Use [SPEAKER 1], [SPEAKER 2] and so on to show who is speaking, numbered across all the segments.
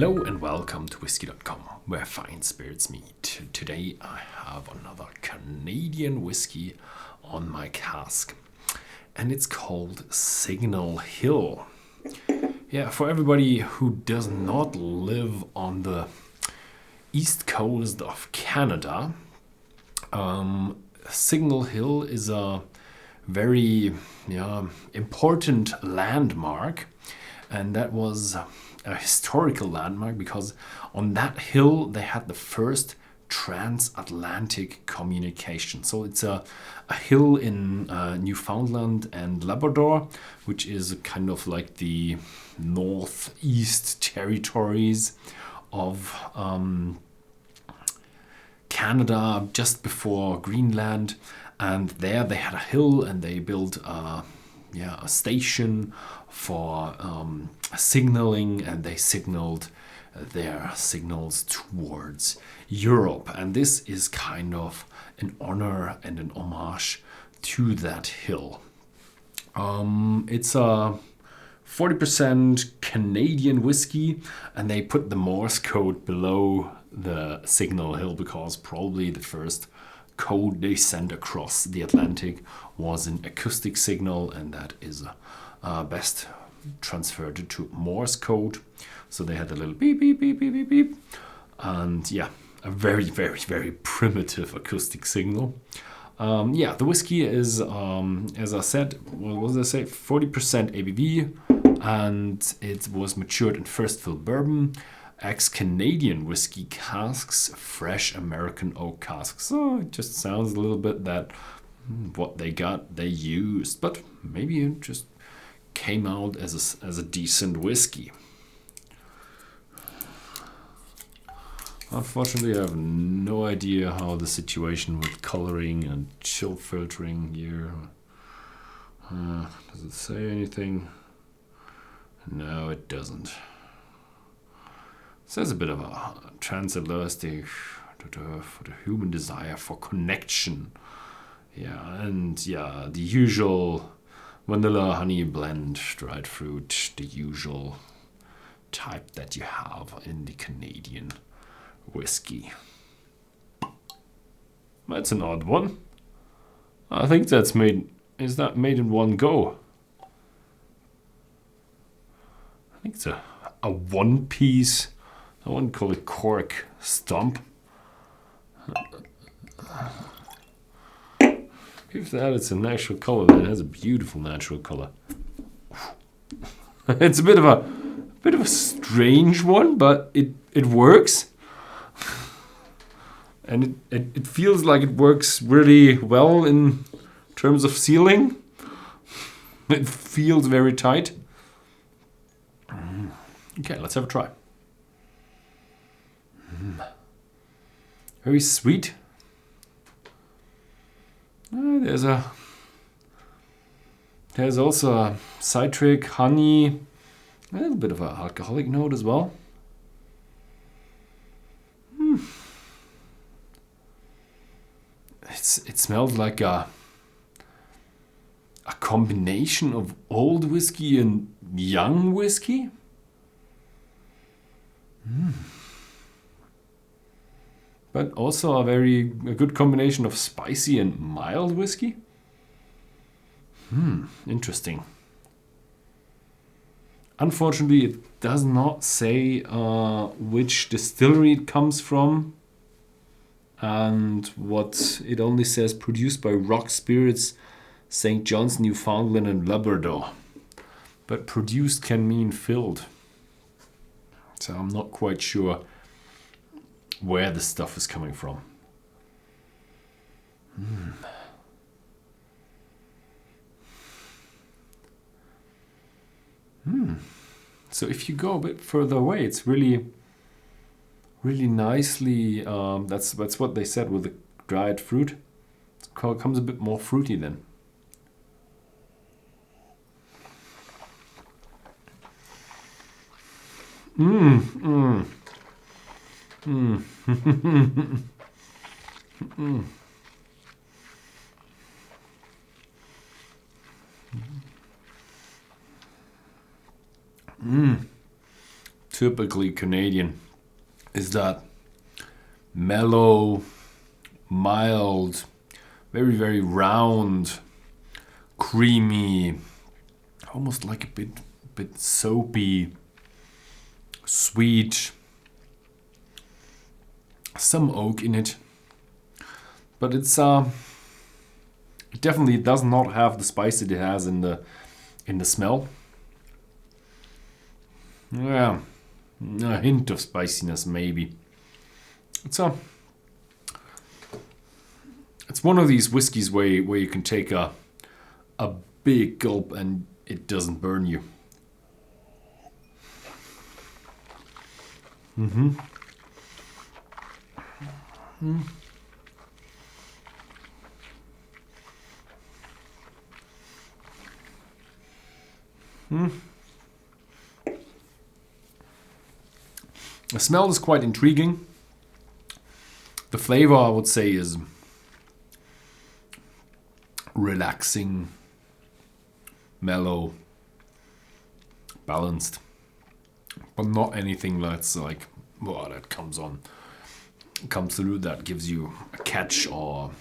[SPEAKER 1] Hello and welcome to Whisky.com, where fine spirits meet. Today I have another Canadian whiskey on my cask, and it's called Signal Hill. Yeah, for everybody who does not live on the east coast of Canada, Signal Hill is a very important landmark, and that was a historical landmark because on that hill they had the first transatlantic communication. So it's a hill in Newfoundland and Labrador, which is kind of like the northeast territories of Canada, just before Greenland. And there they had a hill, and they built a station for signaling, and they signaled their signals towards Europe. And this is kind of an honor and an homage to that hill. It's a 40% Canadian whiskey, and they put the Morse code below the Signal Hill because probably the first code they sent across the Atlantic was an acoustic signal, and that is best transferred to Morse code. So they had a little beep, beep, beep, beep, beep, beep. And yeah, a very, very, very primitive acoustic signal. The whiskey is, as I said, what did I say? 40% ABV, and it was matured in first fill bourbon, ex-Canadian whiskey casks, fresh American oak casks. So it just sounds a little bit that what they got, they used. But maybe it just came out as a decent whiskey. Unfortunately, I have no idea how the situation with coloring and chill filtering here. Does it say anything? No, it doesn't. It says a bit of a transatlantic for the human desire for connection. The usual vanilla honey blend, dried fruit, the usual type that you have in the Canadian whiskey. That's an odd one. I think that's made. Is that made in one go? I think it's a one piece. I wouldn't call it cork stump. If that it's a natural color, then it has a beautiful natural color. It's a bit of a strange one, but it works. And it feels like it works really well in terms of sealing. It feels very tight. Okay, let's have a try. Very sweet. There's also a citric, honey, a little bit of an alcoholic note as well. It smells like a combination of old whiskey and young whiskey. But also a good combination of spicy and mild whiskey. Interesting. Unfortunately, it does not say which distillery it comes from, and what it only says produced by Rock Spirits, St. John's, Newfoundland and Labrador. But produced can mean filled. So I'm not quite sure where the stuff is coming from. So if you go a bit further away, it's really, really nicely. That's what they said with the dried fruit. It comes a bit more fruity then. typically Canadian is that mellow, mild, very, very round, creamy, almost like a bit soapy, sweet, some oak in it. But it definitely does not have the spice that it has in the smell. Yeah, a hint of spiciness maybe. It's one of these whiskeys where you can take a big gulp and it doesn't burn you. The smell is quite intriguing. The flavor, I would say, is relaxing, mellow, balanced, but not anything that's like, well, that comes through, that gives you a catch or...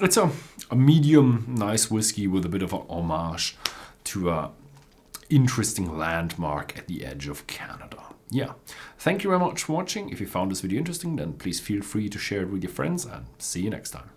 [SPEAKER 1] It's a medium nice whiskey with a bit of a homage to a interesting landmark at the edge of Canada. Yeah, thank you very much for watching. If you found this video interesting, then please feel free to share it with your friends, and see you next time.